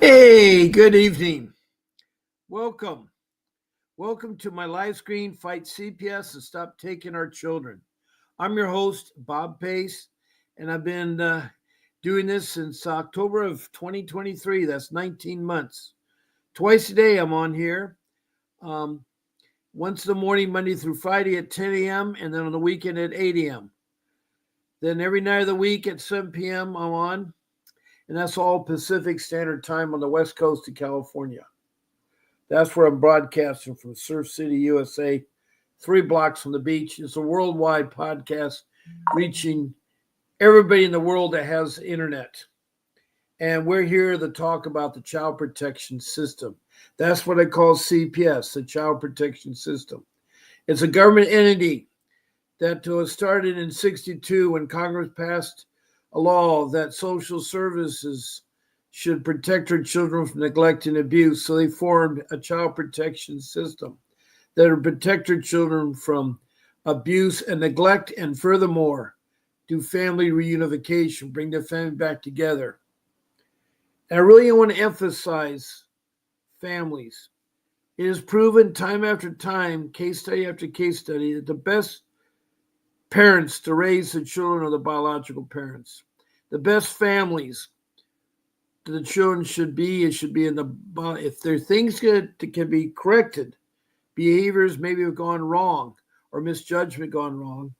Hey, good evening. Welcome. Welcome to my live screen Fight CPS and Stop Taking Our Children. I'm your host, Bob Pace, and I've been doing this since October of 2023. That's 19 months. Twice a day I'm on here. Um, Once in the morning, Monday through Friday at 10 a.m., and then on the weekend at 8 a.m. Then every night of the week at 7 p.m. I'm on, and that's all Pacific Standard Time on the West Coast of California. That's where I'm broadcasting from Surf City, USA, 3 blocks from the beach. It's a worldwide podcast reaching everybody in the world that has internet. And we're here to talk about the child protection system. That's what I call CPS, the Child Protection System. It's a government entity that was started in 1962 when Congress passed a law that social services should protect our children from neglect and abuse. So they formed a child protection system that would protect our children from abuse and neglect, and furthermore, do family reunification, bring the family back together. And I really want to emphasize families. It is proven time after time, case study after case study, that the best parents to raise the children are the biological parents. The best families the children should be in the, if there are things that can be corrected, behaviors maybe have gone wrong or misjudgment gone wrong,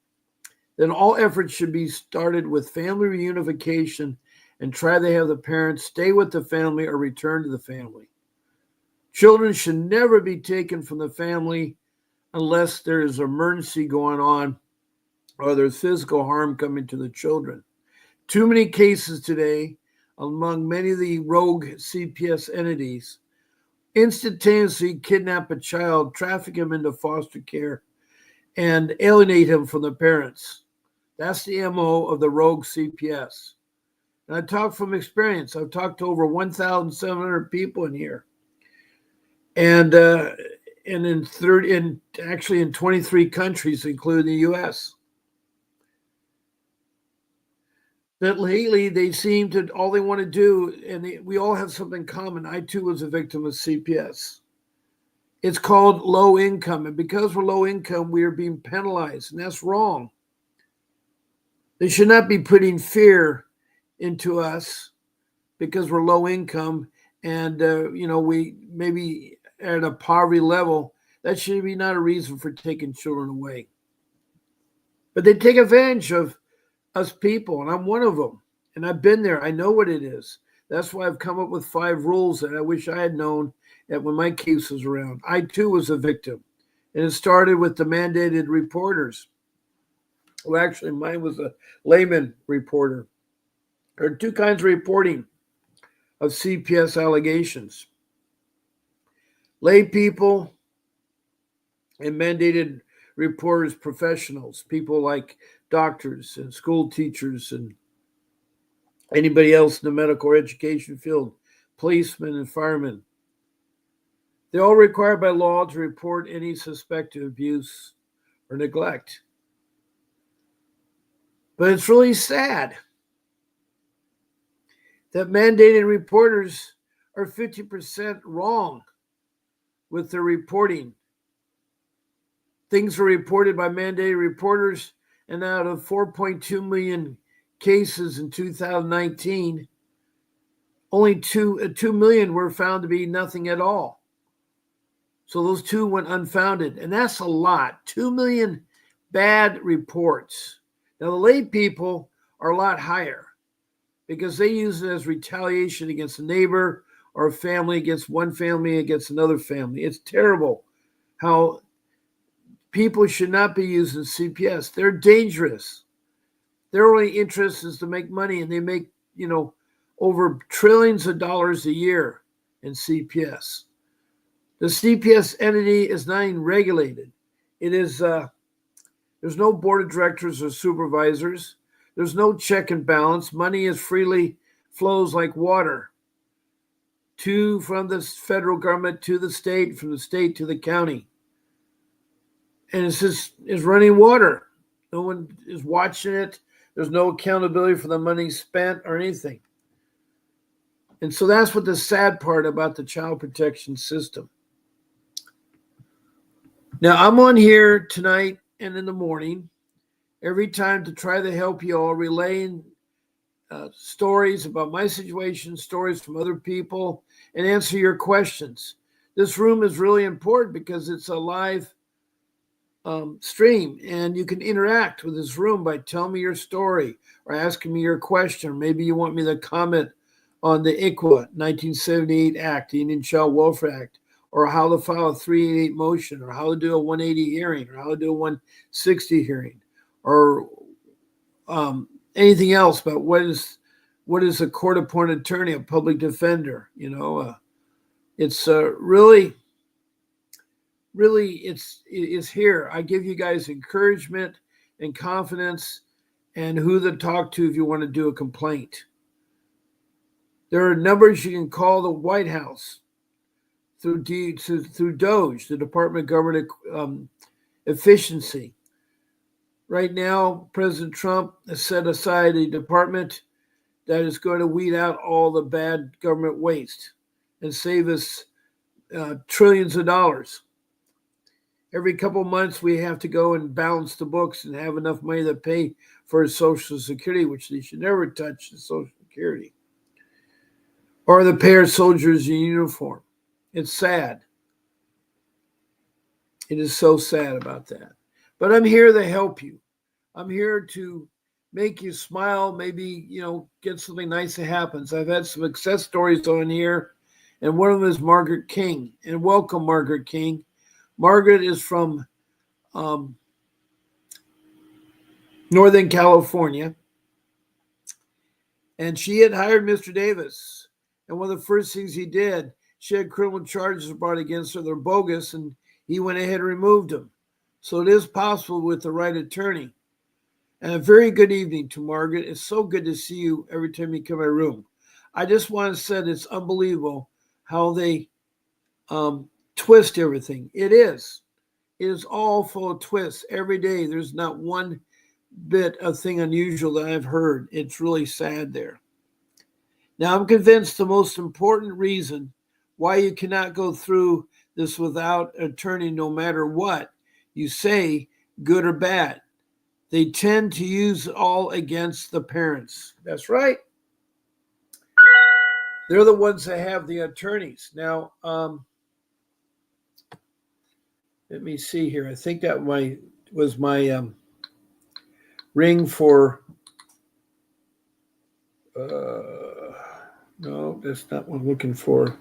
then all efforts should be started with family reunification and try to have the parents stay with the family or return to the family. Children should never be taken from the family unless there is an emergency going on or there's physical harm coming to the children. Too many cases today among many of the rogue CPS entities instantaneously kidnap a child, traffic him into foster care, and alienate him from the parents. That's the MO of the rogue CPS. And I talk from experience. I've talked to over 1,700 people in here. And in 23 countries, including the US. That lately they seem to, all they want to do, and we all have something in common. I too was a victim of CPS. It's called low income, and because we're low income, we are being penalized, and that's wrong. They should not be putting fear into us because we're low income and we maybe at a poverty level. That should be not a reason for taking children away. But they take advantage of us people, and I'm one of them. And I've been there. I know what it is. That's why I've come up with 5 rules that I wish I had known that when my case was around. I too was a victim. And it started with the mandated reporters. Well, actually, mine was a layman reporter. There are 2 kinds of reporting of CPS allegations. Lay people and mandated reporters, professionals, people like doctors and school teachers and anybody else in the medical or education field, policemen and firemen. They're all required by law to report any suspected abuse or neglect. But it's really sad that mandated reporters are 50% wrong with their reporting. Things are reported by mandated reporters, and out of 4.2 million cases in 2019, only 2 million were found to be nothing at all. So those 2 went unfounded, and that's a lot. 2 million bad reports. Now, the lay people are a lot higher because they use it as retaliation against a neighbor or a family against one family against another family. It's terrible how people should not be using CPS. They're dangerous. Their only interest is to make money, and they make, over trillions of dollars a year in CPS. The CPS entity is not even regulated. It is, there's no board of directors or supervisors. There's no check and balance. Money is freely flows like water from the federal government to the state, from the state to the county. And it's just is running water. No one is watching it. There's no accountability for the money spent or anything. And so that's what the sad part about the child protection system. Now, I'm on here tonight and in the morning every time to try to help you all, relaying stories about my situation, stories from other people, and answer your questions. This room is really important because it's a live stream, and you can interact with this room by telling me your story or asking me your question. Or maybe you want me to comment on the ICWA 1978 Act, the Indian Child Welfare Act, or how to file a 388 motion, or how to do a 180 hearing, or how to do a 160 hearing, or anything else about what is a court-appointed attorney, a public defender. It's really it's here. I give you guys encouragement and confidence, and who to talk to if you want to do a complaint. There are numbers you can call the White House through DOGE, the Department of Government Efficiency. Right now, President Trump has set aside a department that is going to weed out all the bad government waste and save us trillions of dollars. Every couple of months, we have to go and balance the books and have enough money to pay for Social Security, which they should never touch the Social Security, or the pay our soldiers in uniform. It's sad. It is so sad about that. But I'm here to help you. I'm here to make you smile, maybe, get something nice that happens. I've had some success stories on here, and one of them is Margaret King. And welcome, Margaret King. Margaret is from Northern California, and she had hired Mr. Davis. And one of the first things he did, she had criminal charges brought against her. They're bogus, and he went ahead and removed them. So it is possible with the right attorney. And a very good evening to Margaret. It's so good to see you every time you come in my room. I just want to say it's unbelievable how they twist everything. It is all full of twists. Every day, there's not one bit of thing unusual that I've heard. It's really sad there. Now, I'm convinced the most important reason why you cannot go through this without an attorney, no matter what you say, good or bad, they tend to use it all against the parents. That's right. They're the ones that have the attorneys. Now, let me see here. I think that was my ring for. No, that's not what I'm looking for.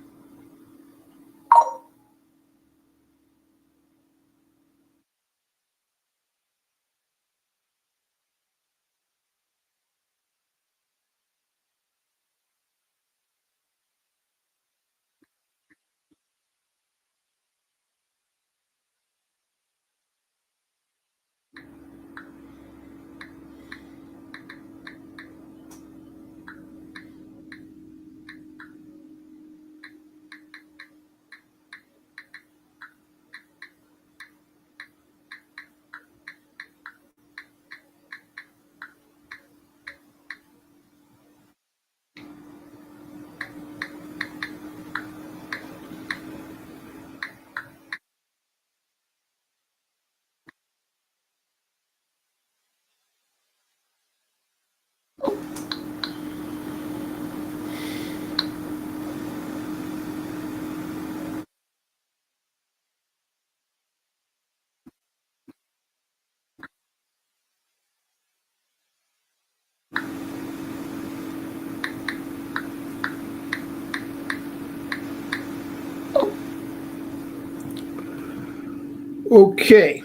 Okay.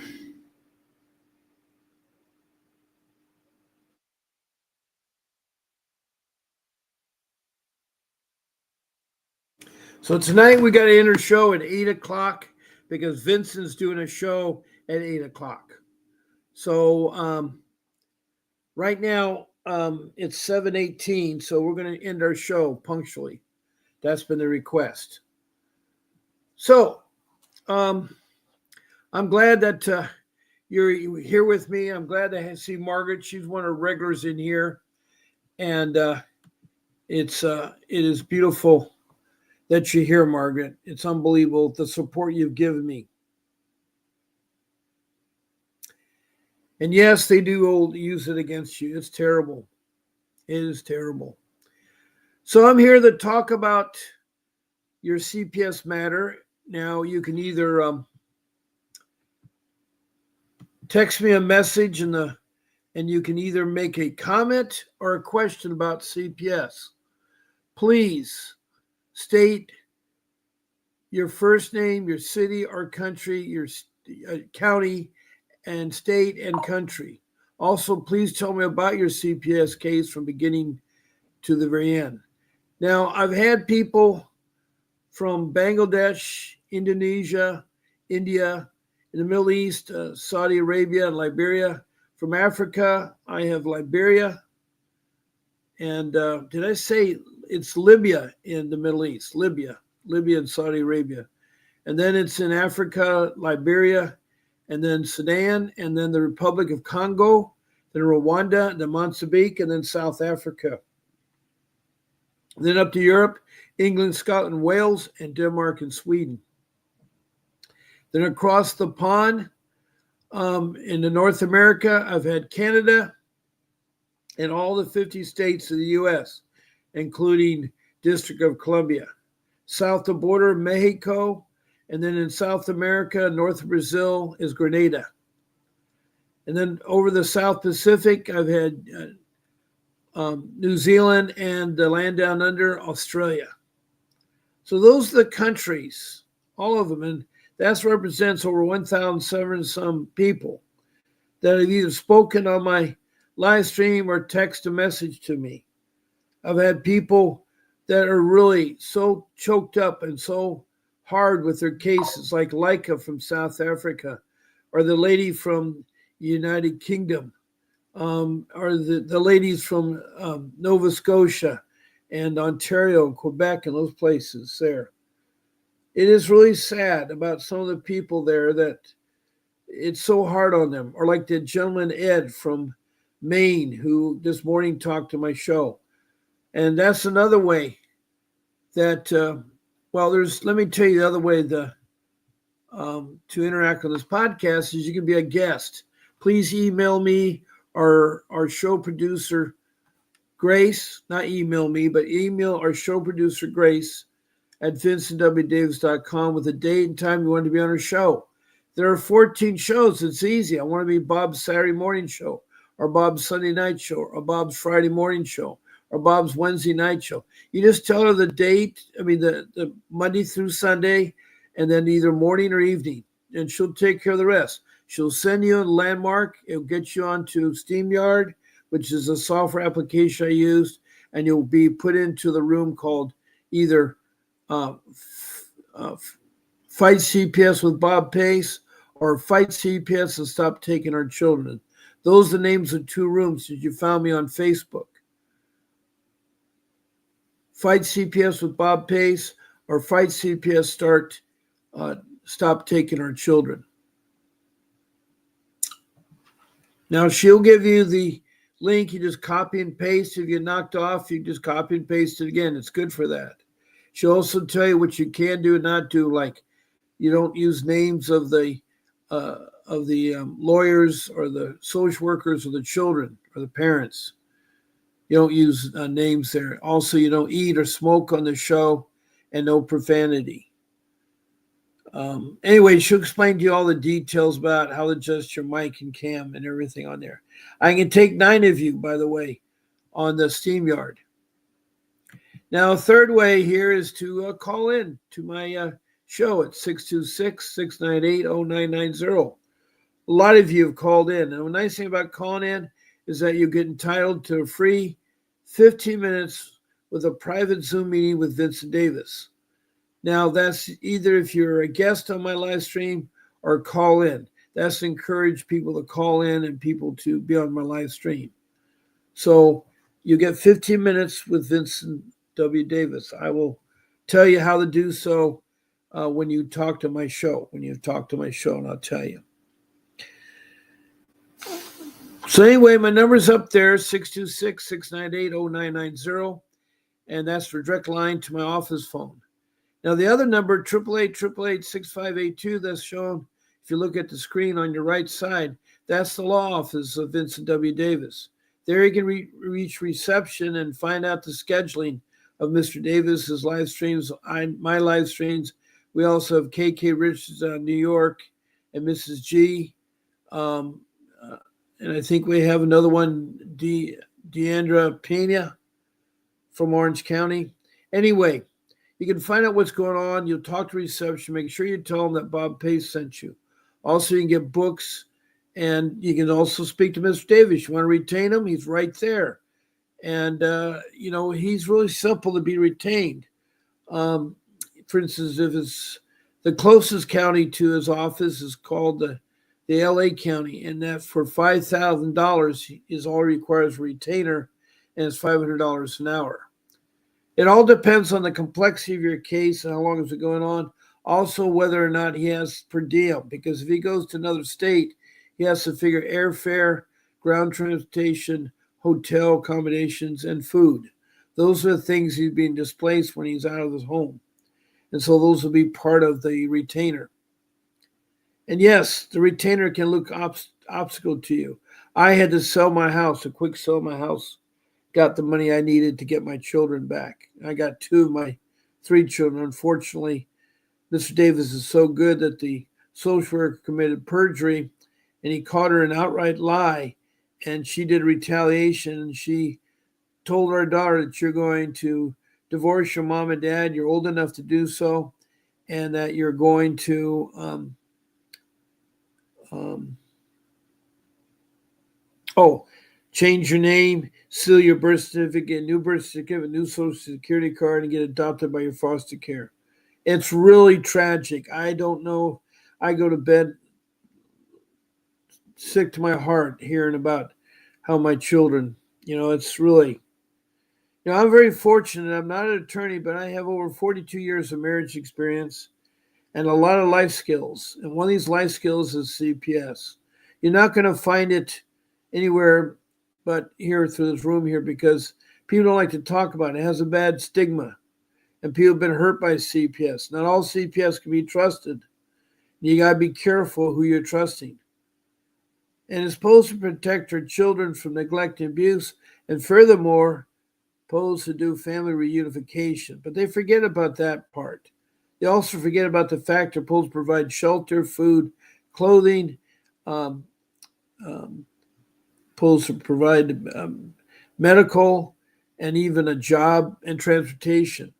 So tonight we got to end our show at 8 o'clock because Vincent's doing a show at 8 o'clock. So right now it's 7:18, so we're going to end our show punctually. That's been the request. So I'm glad that you're here with me. I'm glad to see Margaret. She's one of the regulars in here. And It is beautiful that you're here, Margaret. It's unbelievable the support you've given me. And yes, they do use it against you. It's terrible. It is terrible. So I'm here to talk about your CPS matter. Now you can either text me a message and you can either make a comment or a question about CPS. Please state your first name, your city or country, your county and state and country. Also, please tell me about your CPS case from beginning to the very end. Now, I've had people from Bangladesh, Indonesia, India, in the Middle East, Saudi Arabia, and Liberia. From Africa, I have Liberia. And did I say it's Libya in the Middle East? Libya and Saudi Arabia. And then it's in Africa, Liberia, and then Sudan, and then the Republic of Congo, then Rwanda, then Mozambique, and then South Africa. And then up to Europe, England, Scotland, Wales, and Denmark and Sweden. Then across the pond, into North America, I've had Canada and all the 50 states of the U.S., including District of Columbia. South of border, Mexico, and then in South America, north of Brazil is Grenada. And then over the South Pacific, I've had New Zealand and the land down under, Australia. So those are the countries, all of them, and that represents over 1,700 some people that have either spoken on my live stream or text a message to me. I've had people that are really so choked up and so hard with their cases, like Leica from South Africa, or the lady from the United Kingdom, or the ladies from Nova Scotia and Ontario and Quebec and those places there. It is really sad about some of the people there that it's so hard on them. Or like the gentleman Ed from Maine who this morning talked to my show. And that's another way that, let me tell you the other way to interact on this podcast is you can be a guest. Please email me or our show producer, Grace, not email me, but email our show producer, Grace, at vincentwdavis.com with a date and time you want to be on our show. There are 14 shows. It's easy. I want to be Bob's Saturday morning show, or Bob's Sunday night show, or Bob's Friday morning show, or Bob's Wednesday night show. You just tell her the date, the Monday through Sunday, and then either morning or evening, and she'll take care of the rest. She'll send you a landmark. It'll get you onto StreamYard, which is a software application I used, and you'll be put into the room called either Fight CPS with Bob Pace or Fight CPS and Stop Taking Our Children. Those are the names of two rooms that you found me on Facebook. Fight CPS with Bob Pace or Fight CPS Stop Taking Our Children. Now, she'll give you the link. You just copy and paste. If you get knocked off, you just copy and paste it again. It's good for that. She'll also tell you what you can do and not do, like you don't use names of the lawyers or the social workers or the children or the parents. You don't use names there. Also, you don't eat or smoke on the show, and no profanity. Anyway, she'll explain to you all the details about how to adjust your mic and cam and everything on there. I can take 9 of you, by the way, on the StreamYard. Now, a third way here is to call in to my show at 626-698-0990. A lot of you have called in. And the nice thing about calling in is that you get entitled to a free 15 minutes with a private Zoom meeting with Vincent Davis. Now, that's either if you're a guest on my live stream or call in. That's to encourage people to call in and people to be on my live stream. So you get 15 minutes with Vincent W. Davis. I will tell you how to do so when you talk to my show. When you talk to my show, and I'll tell you. So anyway, my number's up there, 626-698-0990. and that's for direct line to my office phone. Now, the other number, 888-888-6582, that's shown if you look at the screen on your right side, that's the law office of Vincent W. Davis. There you can reach reception and find out the scheduling of Mr. Davis's live streams, my live streams. We also have KK Richards out of New York and Mrs. G. Um, and I think we have another one, Deandra Pena from Orange County. Anyway, you can find out what's going on. You'll talk to reception. Make sure you tell them that Bob Pace sent you. Also, you can get books, and you can also speak to Mr. Davis. You want to retain him? He's right there. And, he's really simple to be retained. For instance, if it's the closest county to his office is called the LA County, and that for $5,000 is all he requires a retainer, and it's $500 an hour. It all depends on the complexity of your case and how long is it going on. Also, whether or not he has per diem, because if he goes to another state, he has to figure airfare, ground transportation, hotel accommodations, and food. Those are the things he's being displaced when he's out of his home. And so those will be part of the retainer. And yes, the retainer can look obstacle to you. I had to sell my house, a quick sell my house. Got the money I needed to get my children back. I got 2 of my 3 children. Unfortunately, Mr. Davis is so good that the social worker committed perjury, and he caught her an outright lie, and she did retaliation, and she told our daughter that you're going to divorce your mom and dad. You're old enough to do so, and that you're going to change your name, seal your birth certificate, new birth certificate, new social security card, and get adopted by your foster care. It's really tragic. I don't know. I go to bed sick to my heart hearing about how my children, it's really, I'm very fortunate. I'm not an attorney, but I have over 42 years of marriage experience and a lot of life skills. And one of these life skills is CPS. You're not going to find it anywhere but here through this room here, because people don't like to talk about it. It has a bad stigma, and people have been hurt by CPS. Not all CPS can be trusted. You got to be careful who you're trusting. And it's supposed to protect our children from neglect and abuse, and furthermore, supposed to do family reunification. But they forget about that part. They also forget about the fact they're supposed to provide shelter, food, clothing, supposed to provide medical, and even a job and transportation.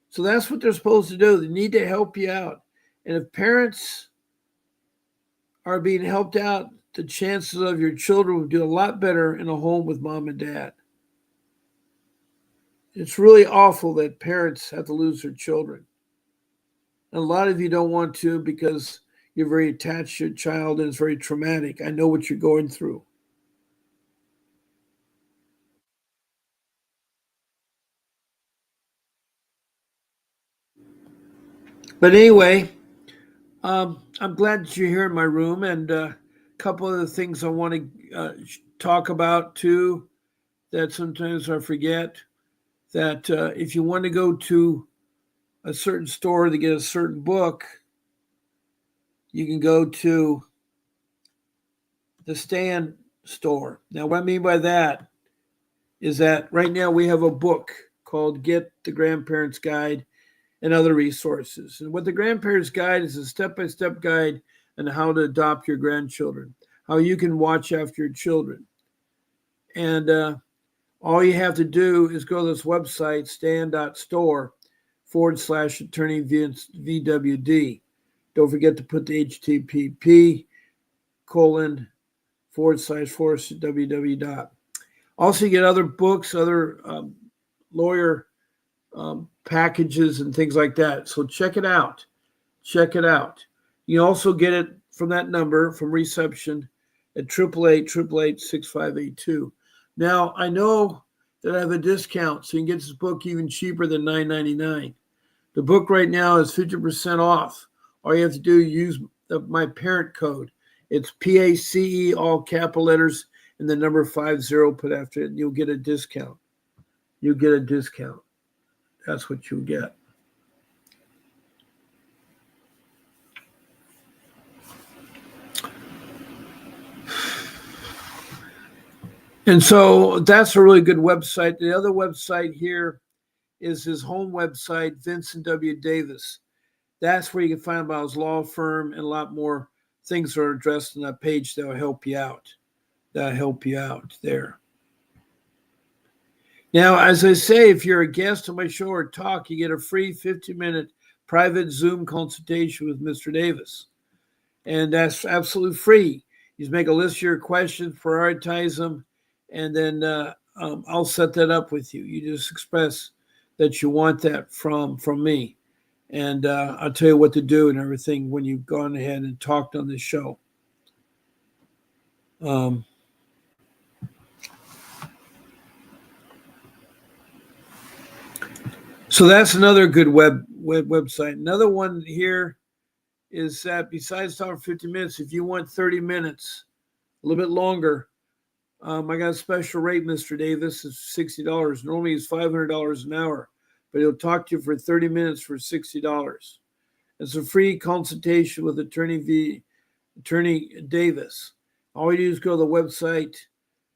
So that's what they're supposed to do. They need to help you out. And if parents are being helped out, the chances of your children will do a lot better in a home with mom and dad. It's really awful that parents have to lose their children. And a lot of you don't want to because you're very attached to your child and it's very traumatic. I know what you're going through. But anyway, I'm glad that you're here in my room, and a couple of the things I want to talk about too that sometimes I forget, that if you want to go to a certain store to get a certain book, you can go to the Stand store. Now, what I mean by that is that right now we have a book called Get the Grandparents Guide and Other Resources. And what the Grandparents Guide is a step-by-step guide on how to adopt your grandchildren, how you can watch after your children. And all you have to do is go to this website, stand.store/attorney VWD. Don't forget to put the http://www. Also, you get other books, other lawyer packages and things like that. So check it out. Check it out. You also get it from that number from reception at 888-888-6582. Now, I know that I have a discount, so you can get this book even cheaper than $9.99. The book right now is 50% off. All you have to do is use my parent code. It's PACE, all capital letters, and the number 50 put after it, and you'll get a discount. You'll get a discount. That's what you get. And so that's a really good website. The other website here is his home website, Vincent W. Davis. That's where you can find about his law firm and a lot more things are addressed on that page that will help you out. That'll help you out there. Now, as I say, if you're a guest on my show or talk, you get a free 15-minute private Zoom consultation with Mr. Davis. And that's absolutely free. You just make a list of your questions, prioritize them, and then I'll set that up with you. You just express that you want that from me. And I'll tell you what to do and everything when you've gone ahead and talked on this show. So that's another good website. Another one here is that besides talking 50 minutes, if you want 30 minutes, a little bit longer, I got a special rate, Mr. Davis. It's $60. Normally it's $500 an hour, but he'll talk to you for 30 minutes for $60. It's a free consultation with Attorney Davis. All you do is go to the website.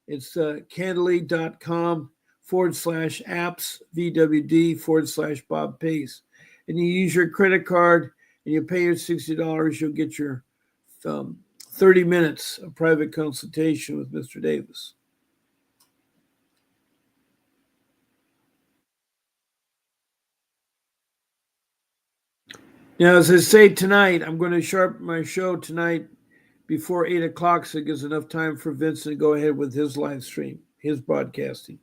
It's candidly.com/apps VWD/Bob Pace. And you use your credit card and you pay your $60, you'll get your 30 minutes of private consultation with Mr. Davis. Now, as I say tonight, I'm going to sharpen my show tonight before 8 o'clock so it gives enough time for Vincent to go ahead with his live stream, his broadcasting.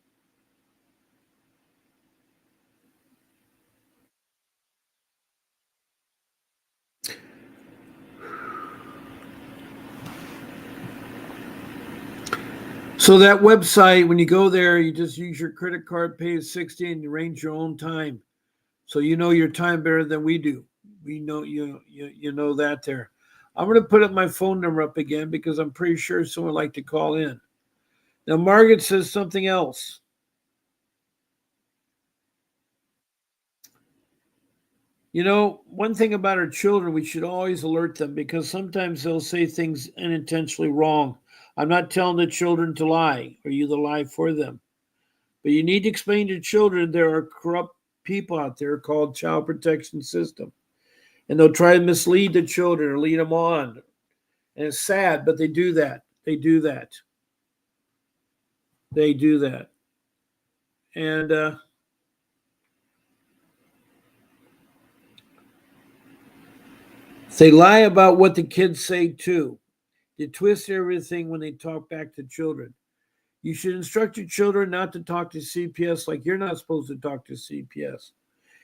So that website, when you go there, you just use your credit card, pay $60, and you arrange your own time. So you know your time better than we do. We know you know that there. I'm going to put up my phone number up again because I'm pretty sure someone would like to call in. Now, Margaret says something else. You know, one thing about our children, we should always alert them because sometimes they'll say things unintentionally wrong. I'm not telling the children to lie or you to lie for them. But you need to explain to children there are corrupt people out there called child protection system. And they'll try to mislead the children or lead them on. And it's sad, but they do that. They do that. They do that. And they lie about what the kids say too. They twist everything when they talk back to children. You should instruct your children not to talk to CPS like you're not supposed to talk to CPS.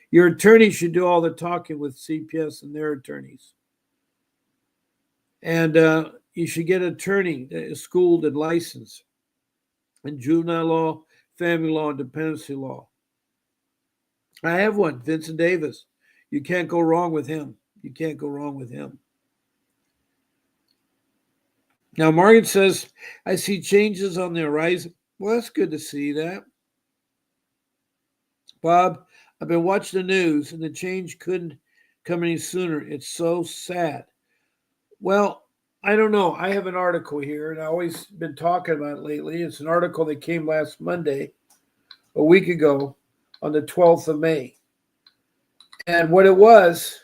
Your attorney should do all the talking with CPS and their attorneys. And you should get an attorney that is schooled and licensed in juvenile law, family law, and dependency law. I have one, Vincent Davis. You can't go wrong with him. You can't go wrong with him. Now, Margaret says, I see changes on the horizon. Well, that's good to see that. Bob, I've been watching the news and the change couldn't come any sooner. It's so sad. Well, I don't know. I have an article here and I've always been talking about it lately. It's an article that came last Monday, a week ago, on the 12th of May. And what it was,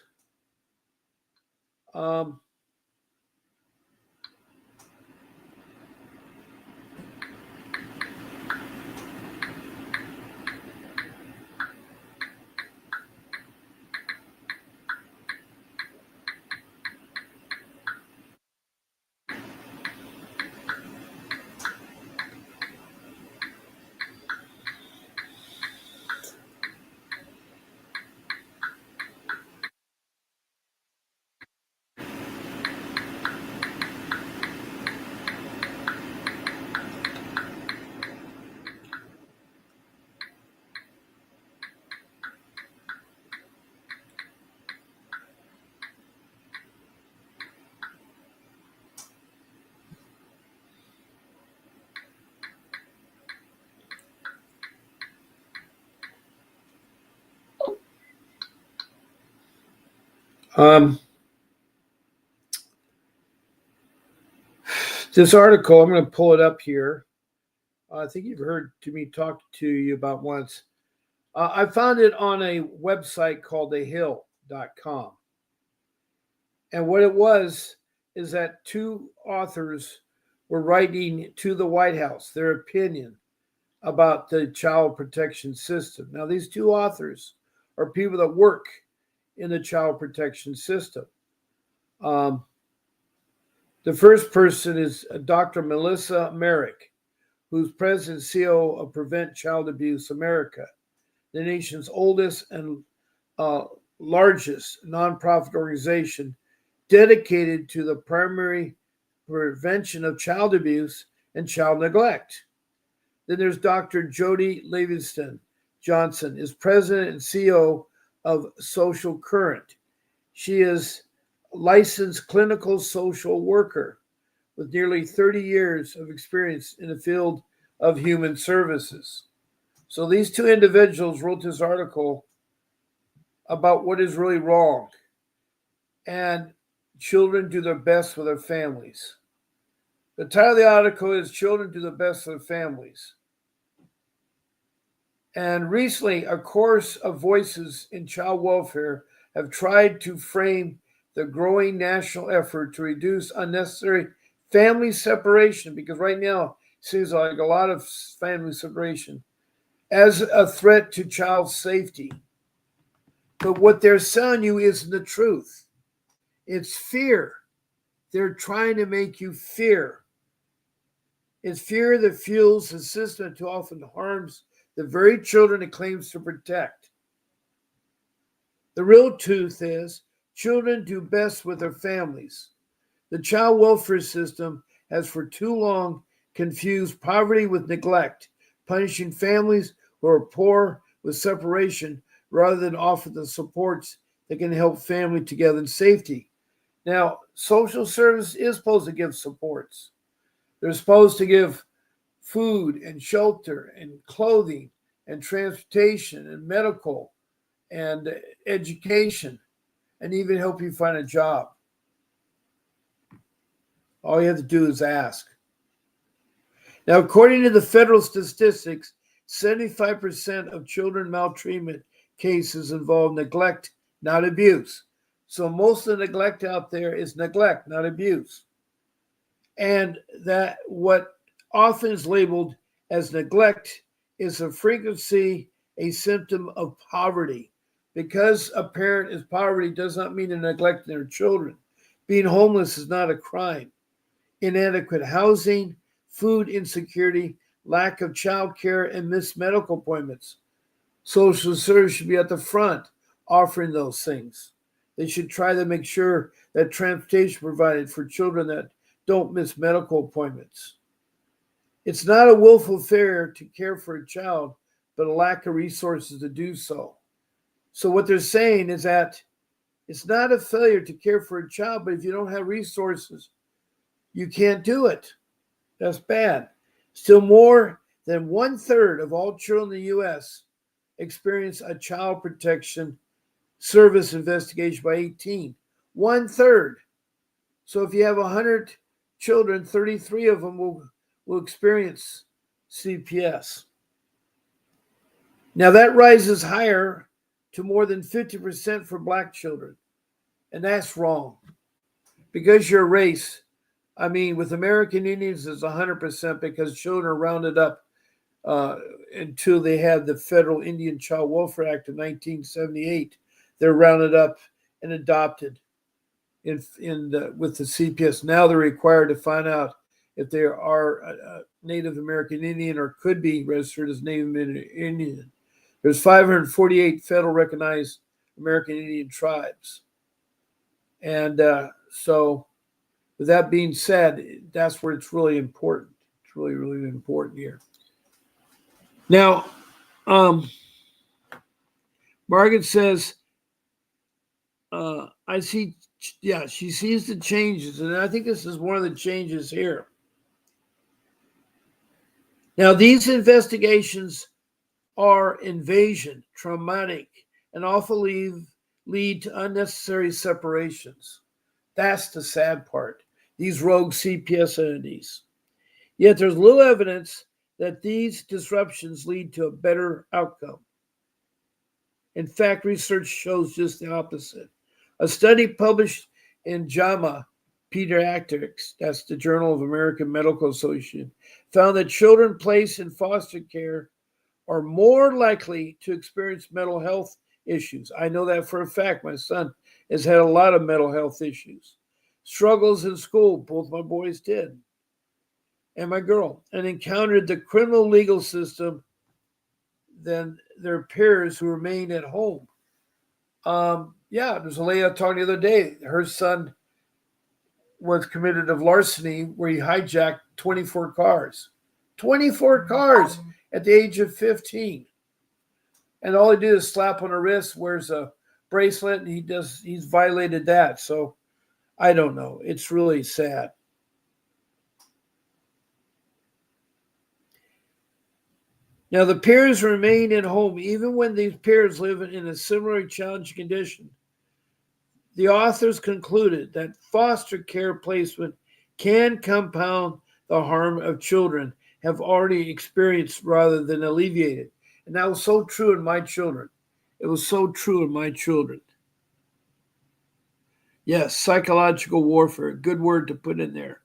This article, I'm going to pull it up here. I think you've heard me talk to you about once. I found it on a website called thehill.com. And what it was is that two authors were writing to the White House their opinion about the child protection system. Now, these two authors are people that work in the child protection system. Um, the first person is Dr. Melissa Merrick, who's president and CEO of Prevent Child Abuse America, the nation's oldest and largest nonprofit organization dedicated to the primary prevention of child abuse and child neglect. Then there's Dr. Jody Livingston Johnson, is president and CEO of Social Current. She is a licensed clinical social worker with nearly 30 years of experience in the field of human services. So these two individuals wrote this article about what is really wrong. And children do their best with their families. The title of the article is Children Do the Best with Their Families. And recently, a chorus of voices in child welfare have tried to frame the growing national effort to reduce unnecessary family separation, because right now it seems like a lot of family separation, as a threat to child safety. But what they're selling you isn't the truth. It's fear. They're trying to make you fear. It's fear that fuels the system and too often harms the very children it claims to protect. The real truth is children do best with their families. The child welfare system has for too long confused poverty with neglect, punishing families who are poor with separation rather than offer the supports that can help family together in safety. Now, social service is supposed to give supports. They're supposed to give food and shelter and clothing and transportation and medical and education and even help you find a job. All you have to do is ask. Now, according to the federal statistics, 75% of children maltreatment cases involve neglect, not abuse. So most of the neglect out there is neglect, not abuse. And that what often is labeled as neglect is a frequency, a symptom of poverty. Because a parent is poverty does not mean they're neglecting their children. Being homeless is not a crime. Inadequate housing, food insecurity, lack of child care, and missed medical appointments. Social service should be at the front offering those things. They should try to make sure that transportation provided for children that don't miss medical appointments. It's not a willful failure to care for a child, but a lack of resources to do so. So what they're saying is that it's not a failure to care for a child, but if you don't have resources, you can't do it. That's bad. Still, more than 1/3 of all children in the U.S. experience a child protection service investigation by 18. 1/3. So if you have 100 children, 33 of them will experience CPS. Now that rises higher to more than 50% for Black children. And that's wrong. Because you're a race, I mean, with American Indians, it's 100% because children are rounded up until they had the Federal Indian Child Welfare Act of 1978. They're rounded up and adopted with the CPS. Now they're required to find out if they are a Native American Indian or could be registered as Native Indian. There's 548 federal recognized American Indian tribes. And so with that being said, that's where it's really important. It's really, really important here. Now, Margaret says, I see, yeah, she sees the changes. And I think this is one of the changes here. Now, these investigations are invasion, traumatic, and often lead to unnecessary separations. That's the sad part. These rogue CPS entities. Yet there's little evidence that these disruptions lead to a better outcome. In fact, research shows just the opposite. A study published in JAMA Pediatrics, that's the Journal of American Medical Association, found that children placed in foster care are more likely to experience mental health issues. I know that for a fact. My son has had a lot of mental health issues. Struggles in school, both my boys did, and my girl, and encountered the criminal legal system than their peers who remained at home. There's a lady I talked the other day. Her son was committed of larceny where he hijacked 24 cars. 24 cars at the age of 15. And all he did is slap on a wrist, wears a bracelet, and he's violated that. So I don't know. It's really sad. Now, the peers remain at home even when these peers live in a similarly challenging condition. The authors concluded that foster care placement can compound the harm of children have already experienced rather than alleviated. And that was so true in my children. It was so true in my children. Yes, psychological warfare. Good word to put in there.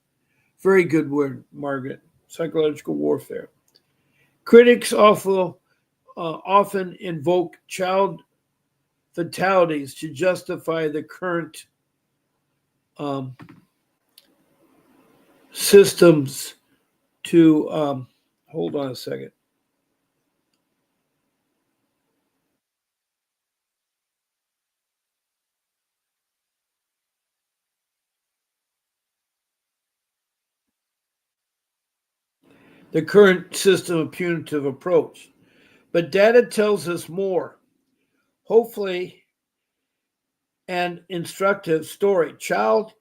Very good word, Margaret. Psychological warfare. Critics often invoke child fatalities to justify the current systems to hold on a second. The current system of punitive approach. But data tells us more. Hopefully, an instructive story. Child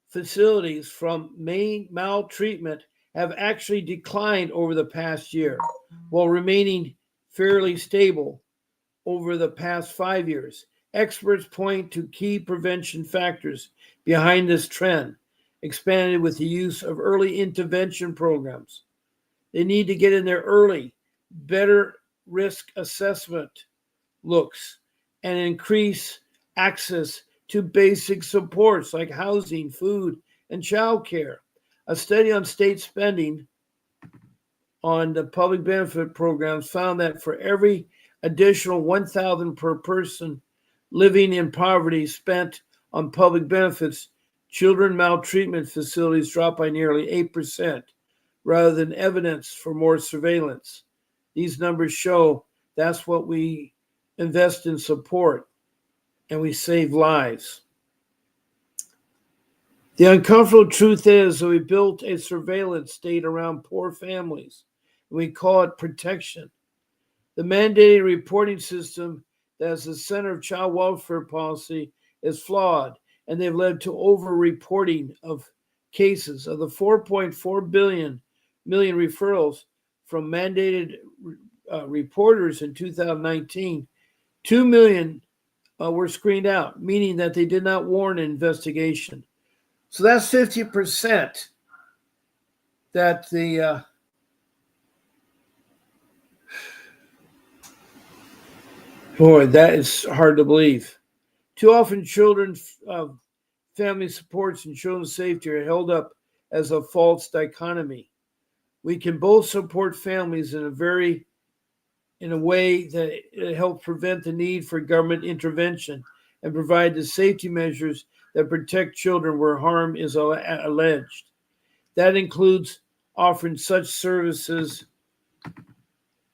facilities from main maltreatment have actually declined over the past year, while remaining fairly stable over the past 5 years. Experts point to key prevention factors behind this trend, expanded with the use of early intervention programs. They need to get in there early, better risk assessment looks, and increase access to basic supports like housing, food, and childcare. A study on state spending on the public benefit programs found that for every additional $1,000 per person living in poverty spent on public benefits, children maltreatment facilities dropped by nearly 8%, rather than evidence for more surveillance. These numbers show that's what we invest in support, and we save lives. The uncomfortable truth is that we built a surveillance state around poor families. We call it protection. The mandated reporting system that is the center of child welfare policy is flawed, and they've led to over-reporting of cases. Of the 4.4 million referrals from mandated reporters in 2019, 2 million were screened out, meaning that they did not warrant an investigation. So that's 50% that the boy, that is hard to believe. Too often, children's family supports and children's safety are held up as a false dichotomy. We can both support families in a way that helps prevent the need for government intervention and provide the safety measures that protect children where harm is alleged. That includes offering such services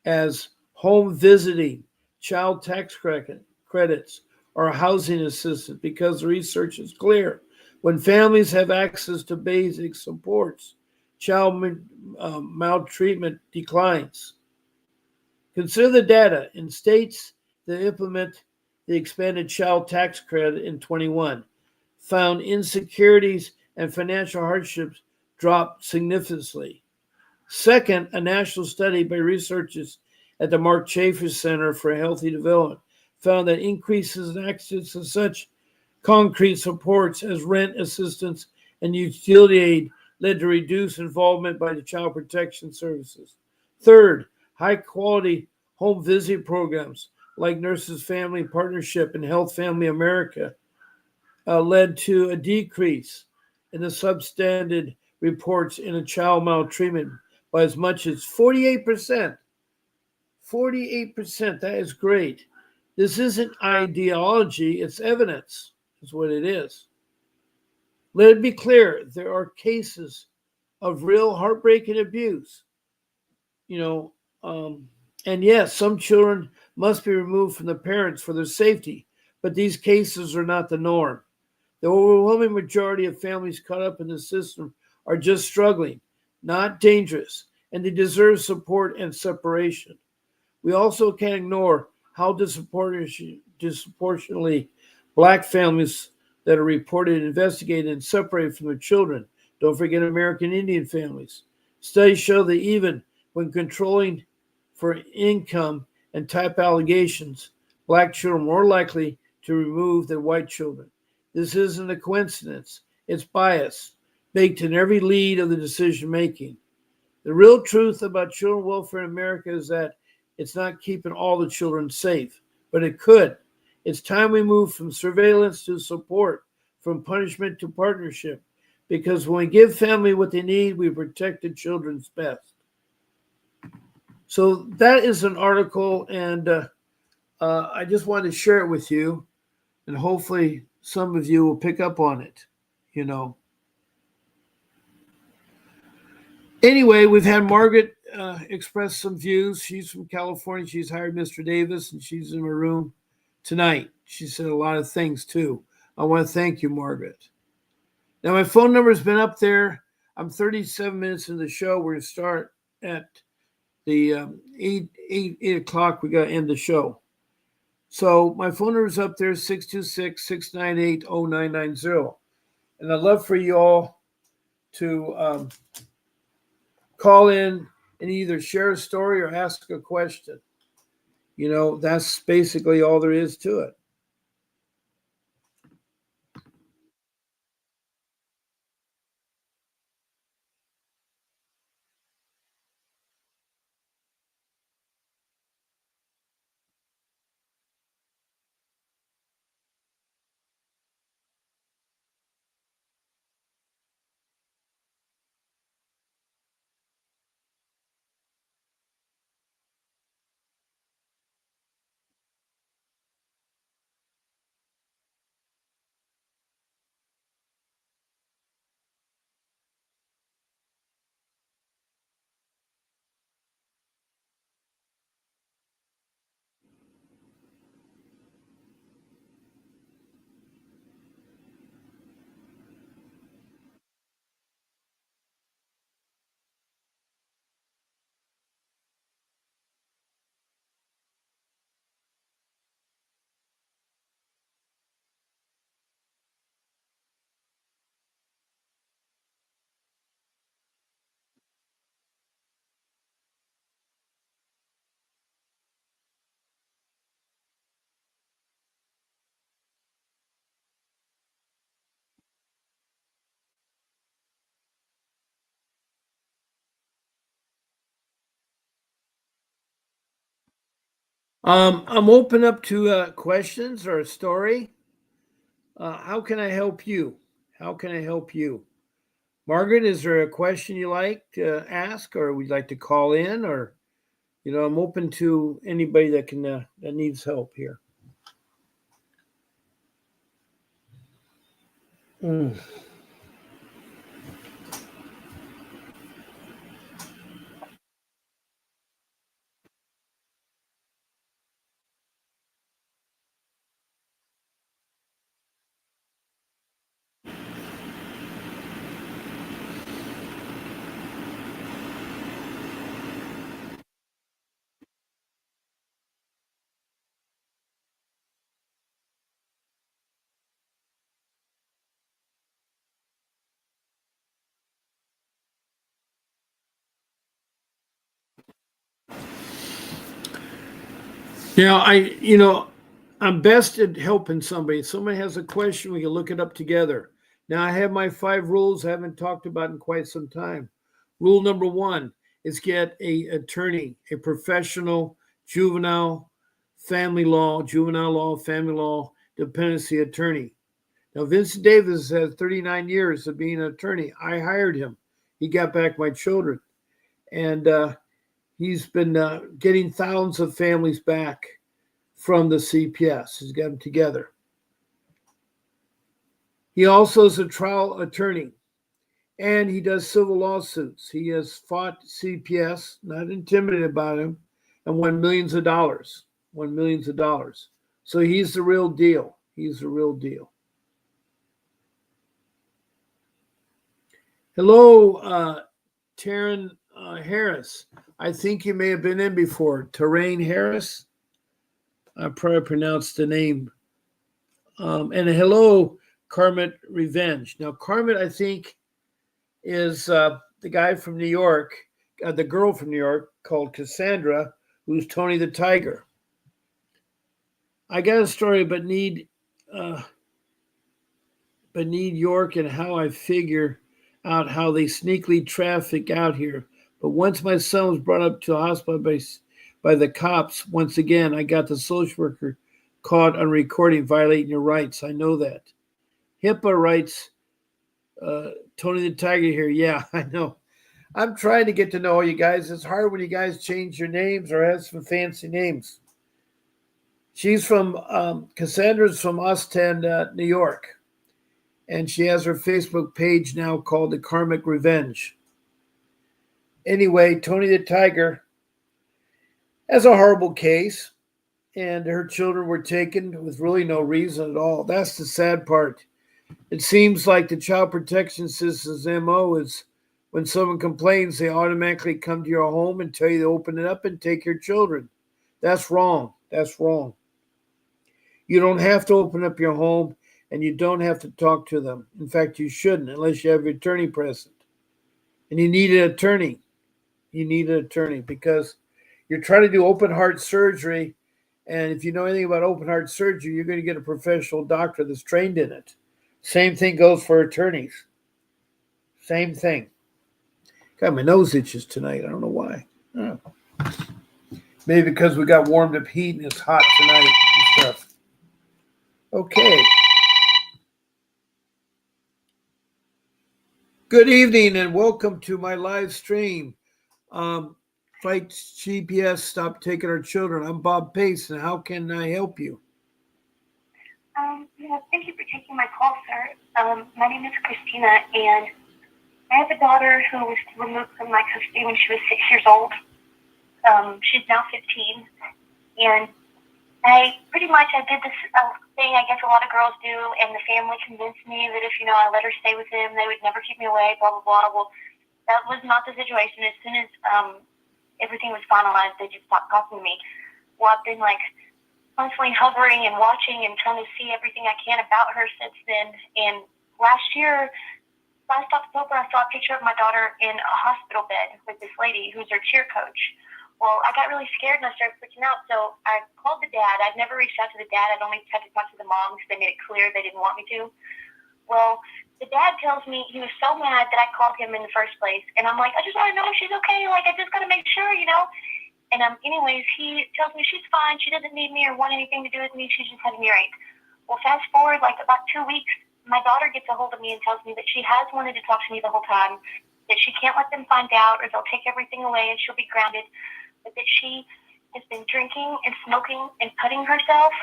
as home visiting, child tax credits, or housing assistance, because the research is clear. When families have access to basic supports, child maltreatment declines. Consider the data. In states that implement the expanded child tax credit in 21, found insecurities and financial hardships dropped significantly. Second, a national study by researchers at the Mark Chafer Center for Healthy Development found that increases in access to such concrete supports as rent assistance and utility aid led to reduced involvement by the Child Protection Services. Third, high quality home visit programs like Nurses Family Partnership and Health Family America led to a decrease in the substandard reports in a child maltreatment by as much as 48%. 48%. That is great. This isn't ideology, it's evidence, is what it is. Let it be clear there are cases of real heartbreak and abuse, you know, um, and yes, some children must be removed from the parents for their safety, but these cases are not the norm. The overwhelming majority of families caught up in the system are just struggling, not dangerous, and they deserve support and separation. We also can't ignore how disproportionately black families that are reported, investigated, and separated from their children. Don't forget American Indian families. Studies show that even when controlling for income and type allegations, black children are more likely to remove than white children. This isn't a coincidence, it's bias baked in every lead of the decision making. The real truth about children welfare in America is that it's not keeping all the children safe, but it could. It's time we move from surveillance to support, from punishment to partnership, because when we give family what they need, we protect the children's best. So that is an article, and I just wanted to share it with you, and hopefully some of you will pick up on it. You know, Anyway, we've had Margaret express some views. She's from California. She's hired Mr. Davis, and she's in my room tonight. She said a lot of things too. I want to thank you, Margaret. Now, my phone number has been up there. I'm 37 minutes into the show. We're going to start at the 8 o'clock. We got to end the show. So my phone number is up there, 626-698-0990. And I'd love for you all to call in and either share a story or ask a question. That's basically all there is to it. I'm open up to questions or a story. How can I help you? How can I help you? Margaret, is there a question you like to ask, or would you like to call in, or I'm open to anybody that can that needs help here. Mm. Now, I I'm best at helping somebody. If somebody has a question, we can look it up together. Now, I have my 5 rules I haven't talked about in quite some time. Rule number 1 is get a attorney, a professional juvenile law, family law, dependency attorney. Now, Vincent Davis has 39 years of being an attorney. I hired him. He got back my children, and he's been getting thousands of families back from the CPS. He's got them together. He also is a trial attorney, and he does civil lawsuits. He has fought CPS, not intimidated by him, and won millions of dollars. Won millions of dollars. So he's the real deal. He's the real deal. Hello, Taryn Harris. I think you may have been in before. Taryn Harris. I probably pronounced the name. And hello, Carmet Revenge. Now, Carmet, I think, is the guy from New York, the girl from New York called Cassandra, who's Tony the Tiger. I got a story, but need York and how I figure out how they sneakily traffic out here. But once my son was brought up to a hospital by the cops, once again, I got the social worker caught on recording violating your rights. I know that. HIPAA rights, Tony the Tiger here. Yeah, I know. I'm trying to get to know you guys. It's hard when you guys change your names or have some fancy names. She's from, Cassandra's from Ostend, New York. And she has her Facebook page now called The Karmic Revenge. Anyway, Tony the Tiger has a horrible case, and her children were taken with really no reason at all. That's the sad part. It seems like the child protection system's MO is when someone complains, they automatically come to your home and tell you to open it up and take your children. That's wrong. That's wrong. You don't have to open up your home, and you don't have to talk to them. In fact, you shouldn't unless you have your attorney present. And you need an attorney. You need an attorney because you're trying to do open heart surgery. And if you know anything about open heart surgery, you're going to get a professional doctor that's trained in it. Same thing goes for attorneys. Same thing. God, my nose itches tonight. I don't know why. Oh. Maybe because we got warmed up heat and it's hot tonight and stuff. Okay. Good evening and welcome to my live stream. Fight CPS, Stop Taking Our Children. I'm Bob Pace, and how can I help you? Yeah, thank you for taking my call, sir. My name is Christina, and I have a daughter who was removed from my custody when she was 6 years old. She's now 15, and I did this thing I guess a lot of girls do, and the family convinced me that if, I let her stay with them, they would never keep me away, blah, blah, blah. Well, that was not the situation. As soon as everything was finalized, they just stopped talking to me. Well, I've been, constantly hovering and watching and trying to see everything I can about her since then. And last October, I saw a picture of my daughter in a hospital bed with this lady who's her cheer coach. Well, I got really scared and I started freaking out, so I called the dad. I'd never reached out to the dad. I'd only had to talk to the mom because they made it clear they didn't want me to. Well, the dad tells me he was so mad that I called him in the first place. And I'm like, I just want to know if she's okay. I just got to make sure, And anyways, he tells me she's fine. She doesn't need me or want anything to do with me. She's just had an earache. Well, fast forward about 2 weeks, my daughter gets a hold of me and tells me that she has wanted to talk to me the whole time, that she can't let them find out or they'll take everything away and she'll be grounded, but that she has been drinking and smoking and cutting herself,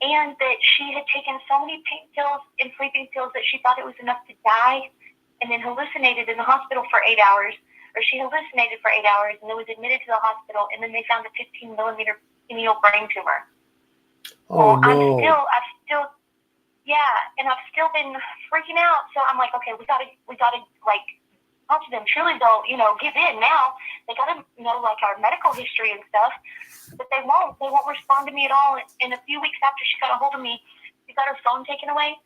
and that she had taken so many pain pills and sleeping pills that she thought it was enough to die, and then hallucinated in the hospital for 8 hours. Or she hallucinated for 8 hours and then was admitted to the hospital, and then they found a 15-millimeter pineal brain tumor. Oh, well, no. I've still been freaking out. So I'm like, okay, we gotta talk to them. Surely they'll, give in now. They gotta know our medical history and stuff, but they won't. They won't respond to me at all. And a few weeks after she got a hold of me, she got her phone taken away.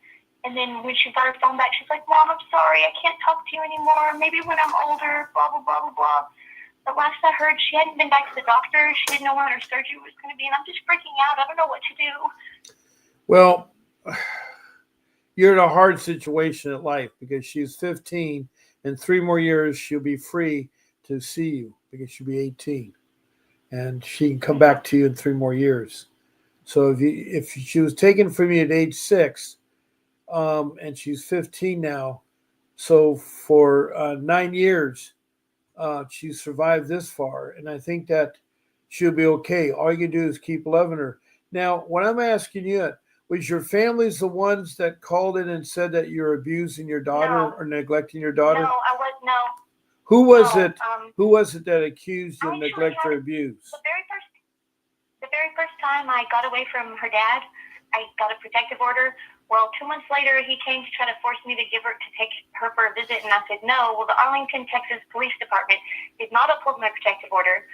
And then when she got her phone back, she's like, Mom, I'm sorry. I can't talk to you anymore. Maybe when I'm older, blah, blah, blah, blah, blah. But last I heard, she hadn't been back to the doctor. She didn't know when her surgery was going to be, and I'm just freaking out. I don't know what to do. Well, you're in a hard situation in life because she's 15. In 3 more years, she'll be free to see you because she'll be 18. And she can come back to you in 3 more years. So if she was taken from you at age 6, and she's 15 now, so for 9 years, she survived this far, and I think that she'll be okay. All you can do is keep loving her. Now, what I'm asking you, was your families the ones that called in and said that you're abusing your daughter or neglecting your daughter? No, I was no. Who was no, it? Who was it that accused you of neglect or abuse? The very first time I got away from her dad, I got a protective order. Well, 2 months later, he came to try to force me to take her for a visit, and I said no. Well, the Arlington, Texas Police Department did not uphold my protective order,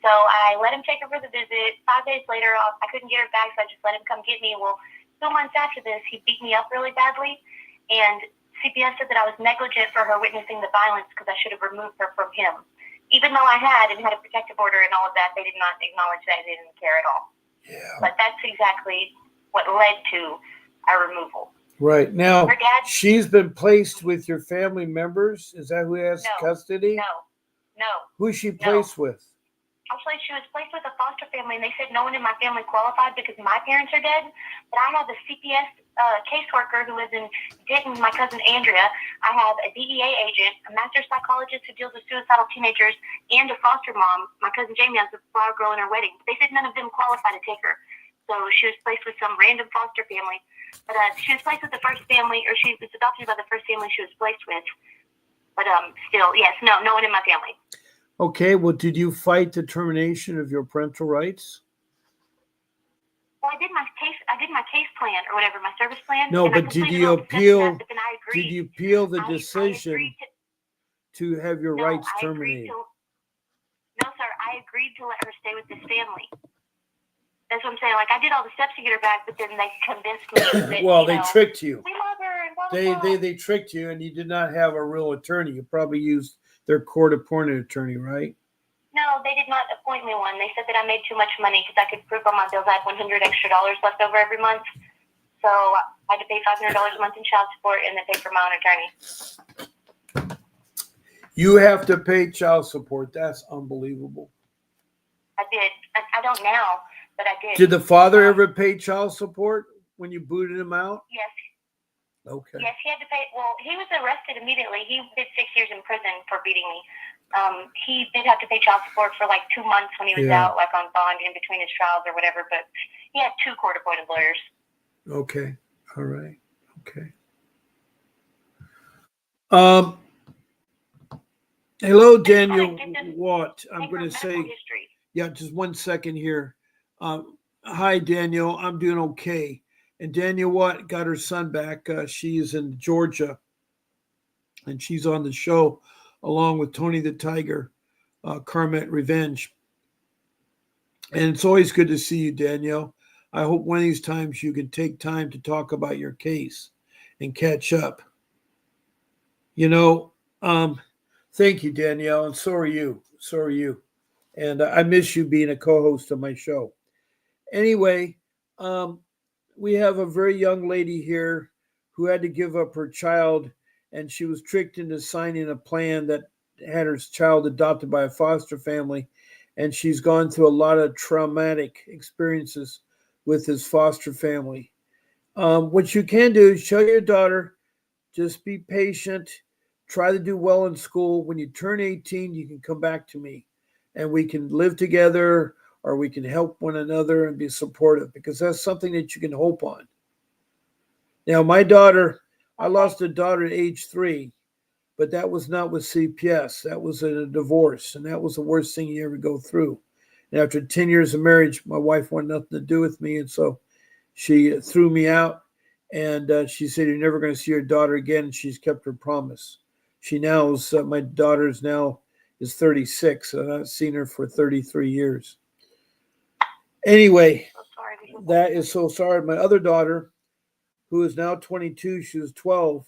so I let him take her for the visit. 5 days later, I couldn't get her back, so I just let him come get me. Well, 2 months after this, he beat me up really badly, and CPS said that I was negligent for her witnessing the violence because I should have removed her from him. Even though I had a protective order and all of that, they did not acknowledge that. They didn't care at all. Yeah. But that's exactly what led to our removal. Right. Now, she's been placed with your family members. Is that who has custody? No. Who's she placed with? Actually, she was placed with a foster family, and they said no one in my family qualified because my parents are dead. But I have a CPS caseworker who lives in Denton, my cousin Andrea. I have a DEA agent, a master psychologist who deals with suicidal teenagers, and a foster mom. My cousin Jamie has a flower girl in her wedding. They said none of them qualified to take her. So she was placed with some random foster family. But she was placed with the first family, or she was adopted by the first family she was placed with. But still, yes, no one in my family. Okay, well, did you fight the termination of your parental rights? Well, I did my case plan or whatever, my service plan. No, but did you appeal? Did you appeal the decision to have your rights terminated? No, sir. I agreed to let her stay with this family. That's what I'm saying. Like, I did all the steps to get her back, but then they convinced me that, well, they tricked you. We love her and blah, blah, blah. They tricked you, and you did not have a real attorney. You probably used their court-appointed attorney, right? No, they did not appoint me one. They said that I made too much money because I could prove on my bills I had $100 extra left over every month. So I had to pay $500 a month in child support and then pay for my own attorney. You have to pay child support. That's unbelievable. I did. I don't now, but I did. Did the father ever pay child support when you booted him out? Yes. Okay. Yes, he had to pay. Well, he was arrested immediately. He did 6 years in prison for beating me. He did have to pay child support for like 2 months when he was out, like on bond in between his trials or whatever. But he had 2 court-appointed lawyers. Okay. All right. Okay. Hello, Daniel. What I'm going to say? Yeah, just 1 second here. Hi, Daniel. I'm doing okay. And Daniel Watt got her son back. She is in Georgia, and she's on the show along with Tony the Tiger, Carmet Revenge. And it's always good to see you, Danielle. I hope one of these times you can take time to talk about your case and catch up. You know, thank you, Danielle, and so are you. So are you. And I miss you being a co-host of my show. Anyway, we have a very young lady here who had to give up her child, and she was tricked into signing a plan that had her child adopted by a foster family, and she's gone through a lot of traumatic experiences with this foster family. What you can do is show your daughter, just be patient, try to do well in school. When you turn 18, you can come back to me, and we can live together, or we can help one another and be supportive, because that's something that you can hope on. Now, my daughter, I lost a daughter at age 3, but that was not with CPS. That was in a divorce, and that was the worst thing you ever go through. And after 10 years of marriage, my wife wanted nothing to do with me, and so she threw me out, and she said, "You're never going to see your daughter again," and she's kept her promise. She now is, my daughter is 36, and I've not seen her for 33 years. Anyway, that is so sorry. My other daughter, who is now 22, she was 12,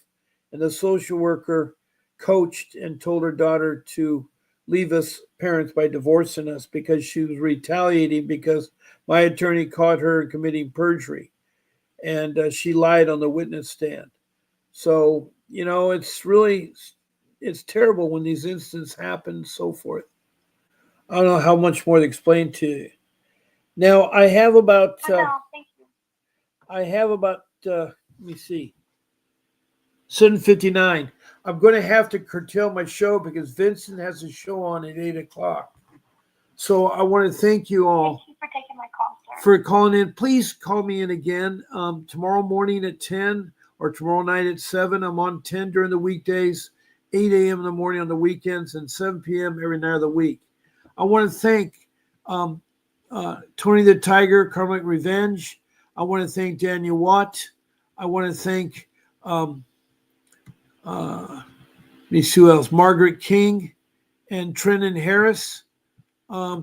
and the social worker coached and told her daughter to leave us parents by divorcing us because she was retaliating because my attorney caught her committing perjury, and she lied on the witness stand. So it's terrible when these incidents happen and so forth. I don't know how much more to explain to you. Now No, thank you. let me see, 7:59. I'm going to have to curtail my show because Vincent has a show on at 8 o'clock. So I want to thank you all Thank you for taking my call, sir. for calling in. Please call me in again tomorrow morning at 10 or tomorrow night at 7. I'm on 10 during the weekdays, 8 a.m. in the morning on the weekends, and 7 p.m. every night of the week. I want to thank um, Tony the Tiger, Karmic Revenge. I want to thank Daniel Watt. I want to thank let me see who else, Margaret King and Trenton Harris.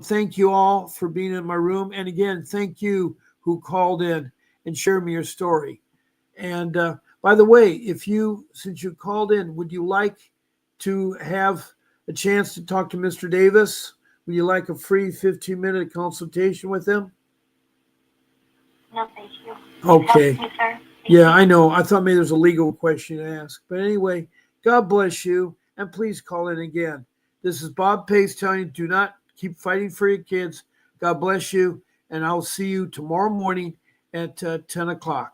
Thank you all for being in my room. And again, thank you who called in and shared me your story. And by the way, since you called in, would you like to have a chance to talk to Mr. Davis? Would you like a free 15-minute consultation with him? No, thank you. Okay. Help me, sir. Thank Yeah, you. I know. I thought maybe there's a legal question to ask. But anyway, God bless you. And please call in again. This is Bob Pace telling you, do not keep fighting for your kids. God bless you. And I'll see you tomorrow morning at 10 o'clock.